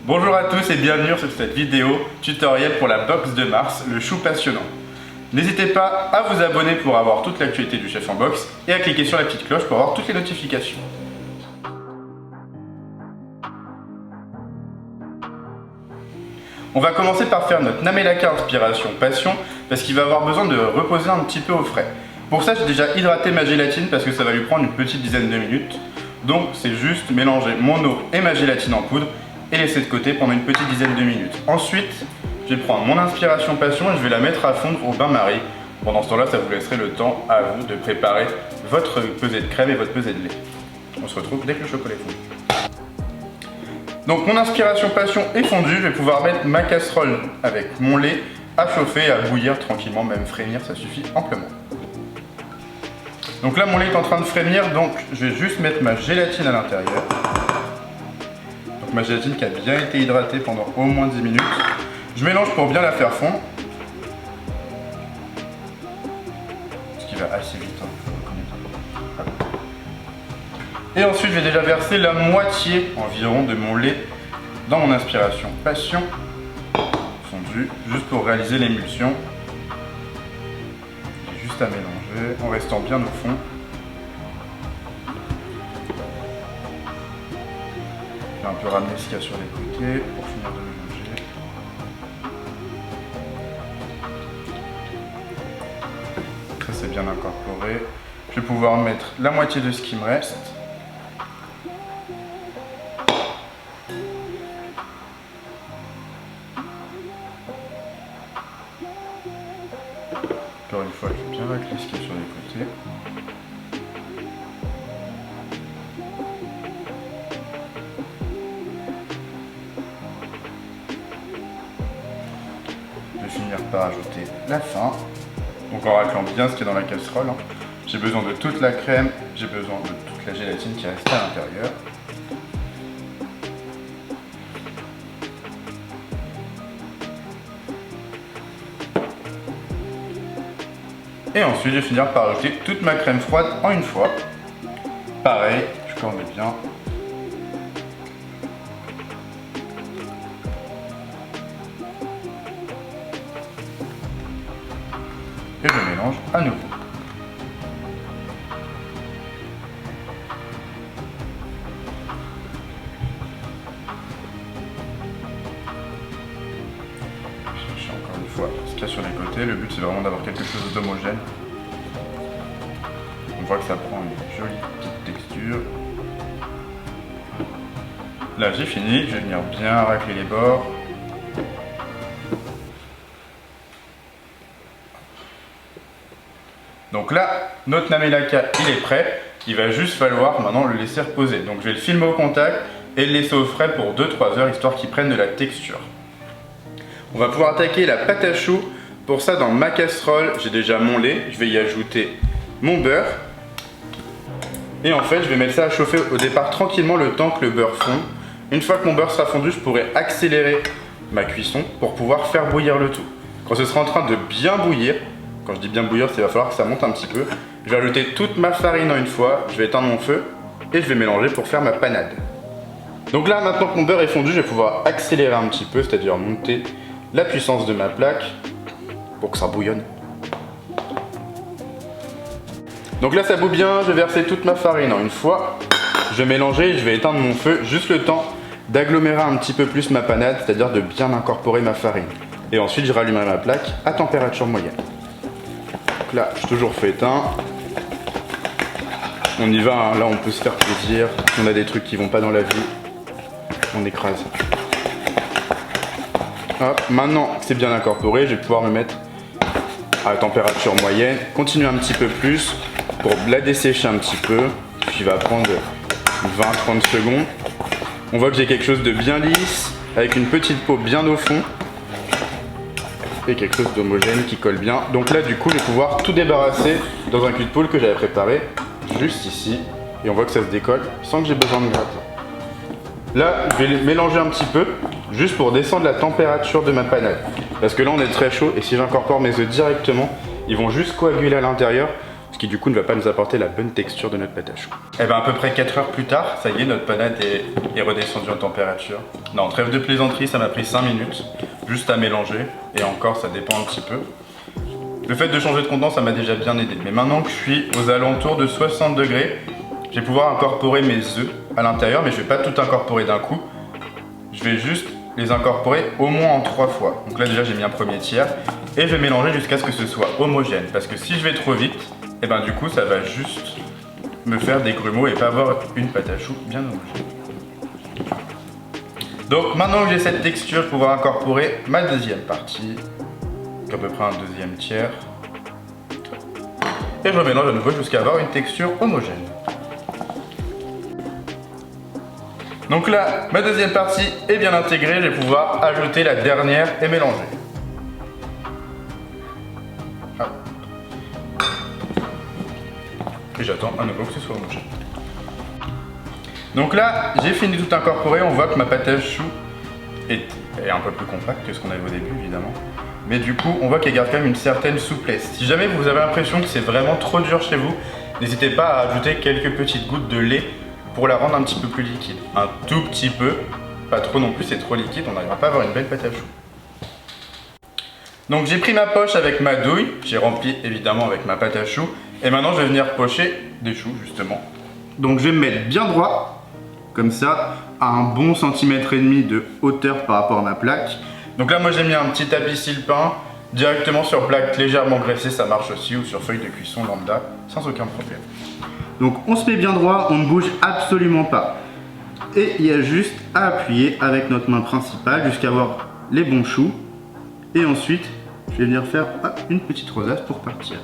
Bonjour à tous et bienvenue sur cette vidéo tutoriel pour la box de Mars, le chou passionnant. N'hésitez pas à vous abonner pour avoir toute l'actualité du chef en box et à cliquer sur la petite cloche pour avoir toutes les notifications. On va commencer par faire notre Namelaka Inspiration Passion parce qu'il va avoir besoin de reposer un petit peu au frais. Pour ça, j'ai déjà hydraté ma gélatine parce que ça va lui prendre une petite dizaine de minutes. Donc c'est juste mélanger mon eau et ma gélatine en poudre et laisser de côté pendant une petite dizaine de minutes. Ensuite, je vais prendre mon Inspiration Passion et je vais la mettre à fondre au bain-marie. Pendant ce temps-là, ça vous laisserait le temps à vous de préparer votre pesée de crème et votre pesée de lait. On se retrouve dès que le chocolat est fondu. Donc mon Inspiration Passion est fondue, je vais pouvoir mettre ma casserole avec mon lait à chauffer, à bouillir tranquillement, même frémir, ça suffit amplement. Donc là mon lait est en train de frémir, donc je vais juste mettre ma gélatine à l'intérieur. Donc ma gélatine qui a bien été hydratée pendant au moins 10 minutes. Je mélange pour bien la faire fondre. Ce qui va assez vite, hein. Et ensuite je vais déjà verser la moitié environ de mon lait dans mon Inspiration Passion fondue, juste pour réaliser l'émulsion. J'ai juste à mélanger en restant bien au fond. Je vais un peu ramener ce qu'il y a sur les côtés pour finir de mélanger. Ça c'est bien incorporé. Je vais pouvoir mettre la moitié de ce qui me reste. Encore une fois, je vais bien racler ce qu'il y a sur les côtés. Je vais finir par ajouter la fin. Donc en raclant bien ce qu'il y a dans la casserole. J'ai besoin de toute la crème, j'ai besoin de toute la gélatine qui reste à l'intérieur. Et ensuite, je vais finir par ajouter toute ma crème froide en une fois. Pareil, je corne bien. Et je mélange à nouveau. Je cherche encore une fois ce qu'il y a sur les côtés. Le but c'est vraiment d'avoir quelque chose d'homogène. On voit que ça prend une jolie petite texture. Là j'ai fini, je vais venir bien racler les bords. Donc là, notre Namelaka il est prêt. Il va juste falloir maintenant le laisser reposer. Donc je vais le filmer au contact et le laisser au frais pour 2-3 heures histoire qu'il prenne de la texture. On va pouvoir attaquer la pâte à choux. Pour ça, dans ma casserole, j'ai déjà mon lait. Je vais y ajouter mon beurre. Et en fait, je vais mettre ça à chauffer au départ tranquillement le temps que le beurre fonde. Une fois que mon beurre sera fondu, je pourrai accélérer ma cuisson pour pouvoir faire bouillir le tout. Quand ce sera en train de bien bouillir, quand je dis bien bouillir, il va falloir que ça monte un petit peu. Je vais ajouter toute ma farine en une fois, je vais éteindre mon feu et je vais mélanger pour faire ma panade. Donc là, maintenant que mon beurre est fondu, je vais pouvoir accélérer un petit peu, c'est-à-dire monter la puissance de ma plaque pour que ça bouillonne. Donc là ça bout bien, je vais verser toute ma farine en une fois. Je vais mélanger et je vais éteindre mon feu, juste le temps d'agglomérer un petit peu plus ma panade, c'est-à-dire de bien incorporer ma farine. Et ensuite je rallumerai ma plaque à température moyenne. Donc là, je suis toujours feu éteint. On y va, hein. Là on peut se faire plaisir. Si on a des trucs qui vont pas dans la vie, on écrase. Hop, maintenant que c'est bien incorporé, je vais pouvoir me mettre à température moyenne, continuer un petit peu plus pour la dessécher un petit peu, puis il va prendre 20-30 secondes. On voit que j'ai quelque chose de bien lisse, avec une petite peau bien au fond, et quelque chose d'homogène qui colle bien. Donc là du coup je vais pouvoir tout débarrasser dans un cul de poule que j'avais préparé, juste ici, et on voit que ça se décolle sans que j'ai besoin de gratter. Là je vais mélanger un petit peu, juste pour descendre la température de ma panade. Parce que là on est très chaud, et si j'incorpore mes œufs directement, ils vont juste coaguler à l'intérieur, ce qui du coup ne va pas nous apporter la bonne texture de notre pâte à choux. Et bien à peu près 4 heures plus tard, ça y est, notre panade est redescendue en température. Non, trêve de plaisanterie, ça m'a pris 5 minutes, juste à mélanger, et encore ça dépend un petit peu. Le fait de changer de contenant, ça m'a déjà bien aidé. Mais maintenant que je suis aux alentours de 60 degrés, je vais pouvoir incorporer mes œufs à l'intérieur, mais je ne vais pas tout incorporer d'un coup. Je vais juste les incorporer au moins en 3 fois. Donc là déjà j'ai mis un premier tiers et je vais mélanger jusqu'à ce que ce soit homogène. Parce que si je vais trop vite, et ben du coup ça va juste me faire des grumeaux et pas avoir une pâte à choux bien homogène. Donc maintenant que j'ai cette texture, je vais pouvoir incorporer ma deuxième partie. Donc à peu près un deuxième tiers. Et je remélange à nouveau jusqu'à avoir une texture homogène. Donc là, ma deuxième partie est bien intégrée, je vais pouvoir ajouter la dernière et mélanger. Ah. Et j'attends à nouveau que ce soit homogène. Donc là, j'ai fini de tout incorporer, on voit que ma pâte à choux est un peu plus compacte que ce qu'on avait au début évidemment. Mais du coup, on voit qu'elle garde quand même une certaine souplesse. Si jamais vous avez l'impression que c'est vraiment trop dur chez vous, n'hésitez pas à ajouter quelques petites gouttes de lait pour la rendre un petit peu plus liquide. Un tout petit peu, pas trop non plus, c'est trop liquide, on n'arrivera pas à avoir une belle pâte à choux. Donc j'ai pris ma poche avec ma douille, j'ai rempli évidemment avec ma pâte à choux, et maintenant je vais venir pocher des choux justement. Donc je vais me mettre bien droit, comme ça, à un bon centimètre et demi de hauteur par rapport à ma plaque. Donc là moi j'ai mis un petit tapis sile-pain, directement sur plaque légèrement graissée, ça marche aussi, ou sur feuille de cuisson lambda, sans aucun problème. Donc on se met bien droit, on ne bouge absolument pas. Et il y a juste à appuyer avec notre main principale jusqu'à avoir les bons choux. Et ensuite, je vais venir faire une petite rosace pour partir.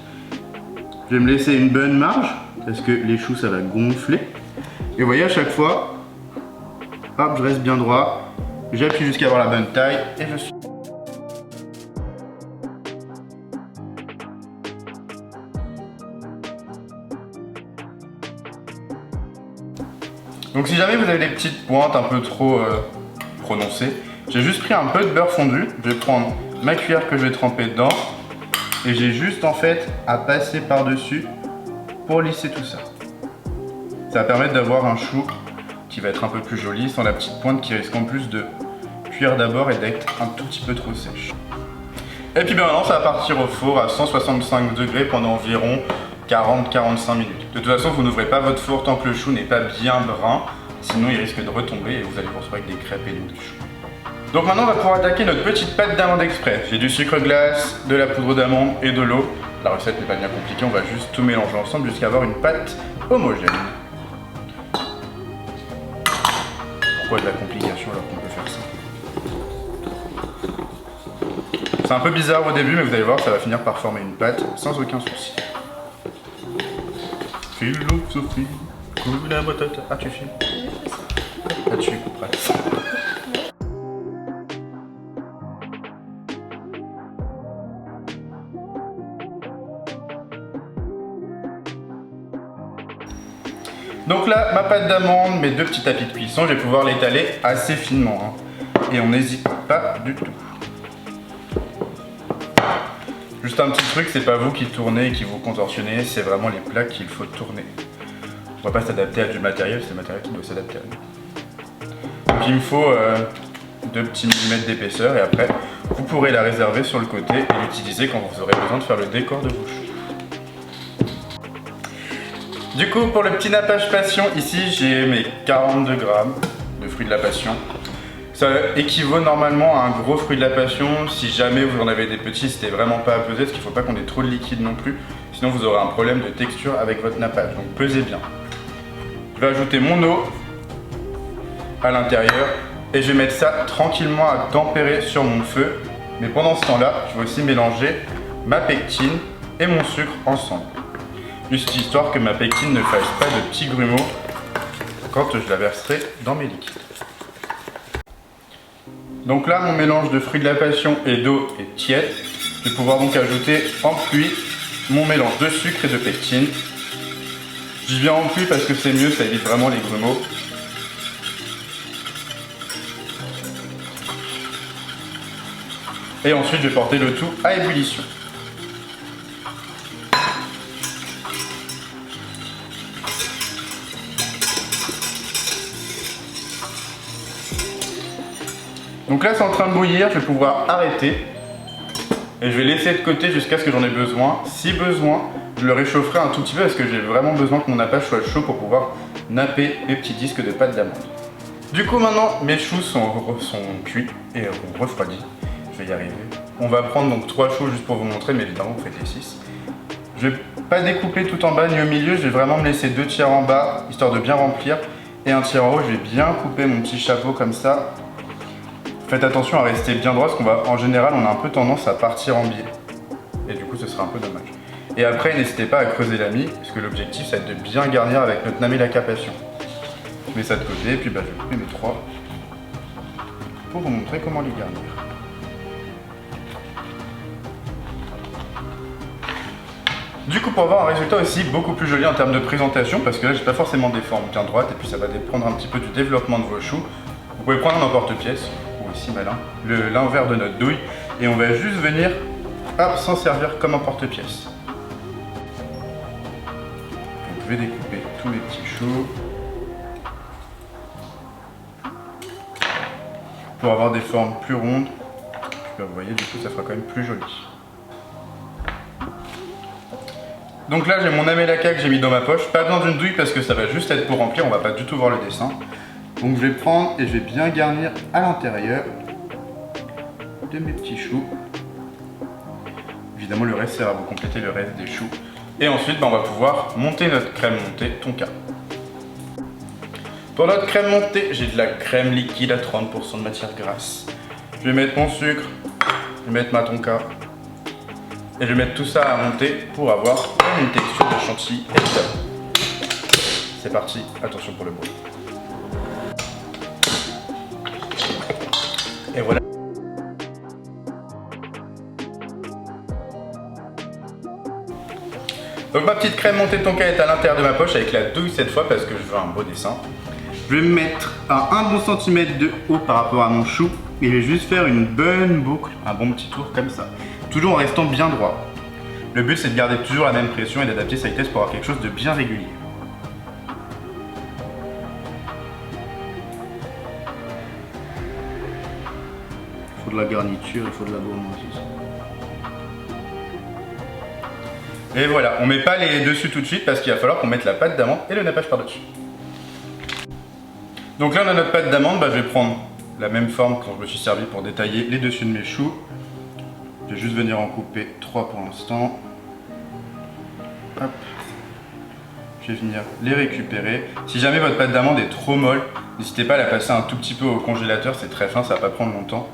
Je vais me laisser une bonne marge, parce que les choux ça va gonfler. Et vous voyez à chaque fois, hop, je reste bien droit, j'appuie jusqu'à avoir la bonne taille et je suis... Donc si jamais vous avez des petites pointes un peu trop prononcées, j'ai juste pris un peu de beurre fondu, je vais prendre ma cuillère que je vais tremper dedans et j'ai juste en fait à passer par-dessus pour lisser tout ça. Ça va permettre d'avoir un chou qui va être un peu plus joli sans la petite pointe qui risque en plus de cuire d'abord et d'être un tout petit peu trop sèche. Et puis maintenant ça va partir au four à 165 degrés pendant environ 40-45 minutes. De toute façon, vous n'ouvrez pas votre four tant que le chou n'est pas bien brun, sinon il risque de retomber et vous allez vous retrouver avec des crêpes et des choux. Donc maintenant, on va pouvoir attaquer notre petite pâte d'amande exprès. J'ai du sucre glace, de la poudre d'amande et de l'eau. La recette n'est pas bien compliquée, on va juste tout mélanger ensemble jusqu'à avoir une pâte homogène. Pourquoi de la complication alors qu'on peut faire ça? C'est un peu bizarre au début, mais vous allez voir, ça va finir par former une pâte sans aucun souci. Philosophie, la batata. Ah, tu filmes? Ah, tu couperas. Donc là, ma pâte d'amande, mes deux petits tapis de cuisson, je vais pouvoir l'étaler assez finement. Et on n'hésite pas du tout. Juste un petit truc, c'est pas vous qui tournez et qui vous contorsionnez, c'est vraiment les plaques qu'il faut tourner. On va pas s'adapter à du matériel, c'est le matériel qui doit s'adapter à nous. Donc il me faut 2 petits millimètres d'épaisseur et après vous pourrez la réserver sur le côté et l'utiliser quand vous aurez besoin de faire le décor de vos choux. Du coup pour le petit nappage passion, ici j'ai mes 42 grammes de fruits de la passion. Ça équivaut normalement à un gros fruit de la passion. Si jamais vous en avez des petits, c'était vraiment pas à peser parce qu'il ne faut pas qu'on ait trop de liquide non plus. Sinon vous aurez un problème de texture avec votre nappage. Donc pesez bien. Je vais ajouter mon eau à l'intérieur et je vais mettre ça tranquillement à tempérer sur mon feu. Mais pendant ce temps-là, je vais aussi mélanger ma pectine et mon sucre ensemble. Juste histoire que ma pectine ne fasse pas de petits grumeaux quand je la verserai dans mes liquides. Donc là, mon mélange de fruits de la passion et d'eau est tiède. Je vais pouvoir donc ajouter en pluie mon mélange de sucre et de pectine. Je viens en pluie parce que c'est mieux, ça évite vraiment les grumeaux. Et ensuite, je vais porter le tout à ébullition. Donc là c'est en train de bouillir, je vais pouvoir arrêter. Et je vais laisser de côté jusqu'à ce que j'en ai besoin. Si besoin, je le réchaufferai un tout petit peu parce que j'ai vraiment besoin que mon nappage soit chaud pour pouvoir napper mes petits disques de pâte d'amande. Du coup maintenant mes choux sont cuits et refroidis. Je vais y arriver. On va prendre donc 3 choux juste pour vous montrer, mais évidemment vous faites les 6. Je vais pas découper tout en bas ni au milieu, je vais vraiment me laisser 2 tiers en bas, histoire de bien remplir. Et un tiers en haut, je vais bien couper mon petit chapeau comme ça. Faites attention à rester bien droit, parce qu'en général, on a un peu tendance à partir en biais. Et du coup, ce sera un peu dommage. Et après, n'hésitez pas à creuser la mie, parce que l'objectif, ça va être de bien garnir avec notre Namelaka Passion. Je mets ça de côté, et puis je vais couper mes 3 pour vous montrer comment les garnir. Du coup, pour avoir un résultat aussi beaucoup plus joli en termes de présentation, parce que là, j'ai pas forcément des formes bien droites, et puis ça va dépendre un petit peu du développement de vos choux. Vous pouvez prendre un emporte-pièce, ou ici malin, l'envers de notre douille, et on va juste venir s'en servir comme emporte-pièce. Je vais découper tous mes petits choux pour avoir des formes plus rondes. Puis, vous voyez, du coup, ça fera quand même plus joli. Donc là j'ai mon Namelaka que j'ai mis dans ma poche, pas besoin d'une douille parce que ça va juste être pour remplir, on va pas du tout voir le dessin. Donc je vais prendre et je vais bien garnir à l'intérieur de mes petits choux. Évidemment le reste sert à vous compléter le reste des choux. Et ensuite on va pouvoir monter notre crème montée Tonka. Pour notre crème montée, j'ai de la crème liquide à 30% de matière grasse. Je vais mettre mon sucre, je vais mettre ma Tonka. Et je vais mettre tout ça à monter pour avoir une texture de chantilly évidemment. C'est parti, attention pour le bruit. Et voilà. Donc ma petite crème montée Tonka est à l'intérieur de ma poche avec la douille cette fois parce que je veux un beau dessin. Je vais me mettre à 1 bon centimètre de haut par rapport à mon chou et je vais juste faire une bonne boucle, un bon petit tour comme ça. Toujours en restant bien droit. Le but c'est de garder toujours la même pression et d'adapter sa vitesse pour avoir quelque chose de bien régulier. Il faut de la garniture, il faut de la gourmandise. Et voilà, on met pas les dessus tout de suite parce qu'il va falloir qu'on mette la pâte d'amande et le nappage par-dessus. Donc là on a notre pâte d'amande, je vais prendre la même forme quand je me suis servi pour détailler les dessus de mes choux. Je vais juste venir en couper 3 pour l'instant. Hop. Je vais venir les récupérer. Si jamais votre pâte d'amande est trop molle, n'hésitez pas à la passer un tout petit peu au congélateur, c'est très fin, ça va pas prendre longtemps.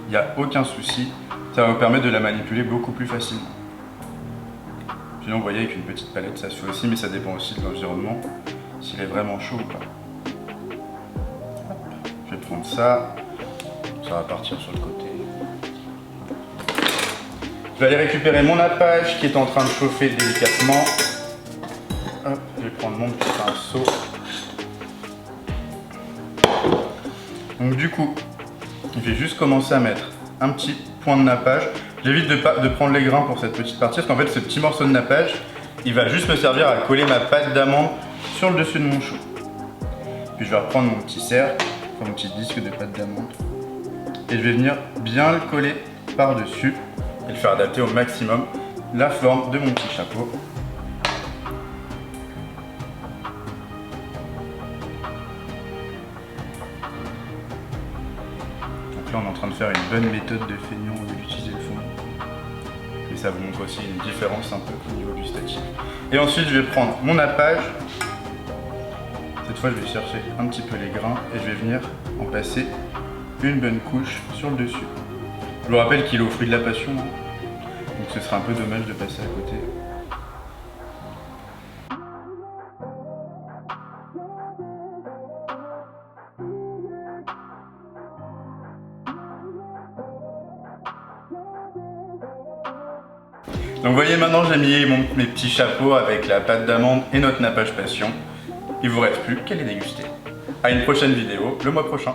Il n'y a aucun souci, ça va vous permettre de la manipuler beaucoup plus facilement. Sinon vous voyez avec une petite palette ça se fait aussi, mais ça dépend aussi de l'environnement, s'il est vraiment chaud ou pas. Hop. Je vais prendre ça, ça va partir sur le côté. Je vais aller récupérer mon nappage qui est en train de chauffer délicatement. Hop, je vais prendre mon petit pinceau. Donc du coup, je vais juste commencer à mettre un petit point de nappage. J'évite de prendre les grains pour cette petite partie parce qu'en fait ce petit morceau de nappage, il va juste me servir à coller ma pâte d'amande sur le dessus de mon chou. Puis je vais reprendre mon petit cercle, enfin mon petit disque de pâte d'amande. Et je vais venir bien le coller par-dessus. Et le faire adapter au maximum la forme de mon petit chapeau. Donc là on est en train de faire une bonne méthode de feignant au lieu d'utiliser le fond. Et ça vous montre aussi une différence un peu au niveau gustatif. Et ensuite je vais prendre mon nappage. Cette fois je vais chercher un petit peu les grains et je vais venir en passer une bonne couche sur le dessus. Je vous rappelle qu'il est au fruit de la passion, donc ce serait un peu dommage de passer à côté. Donc vous voyez maintenant j'ai mis mes petits chapeaux avec la pâte d'amande et notre nappage passion. Il vous reste plus qu'à les déguster. À une prochaine vidéo le mois prochain.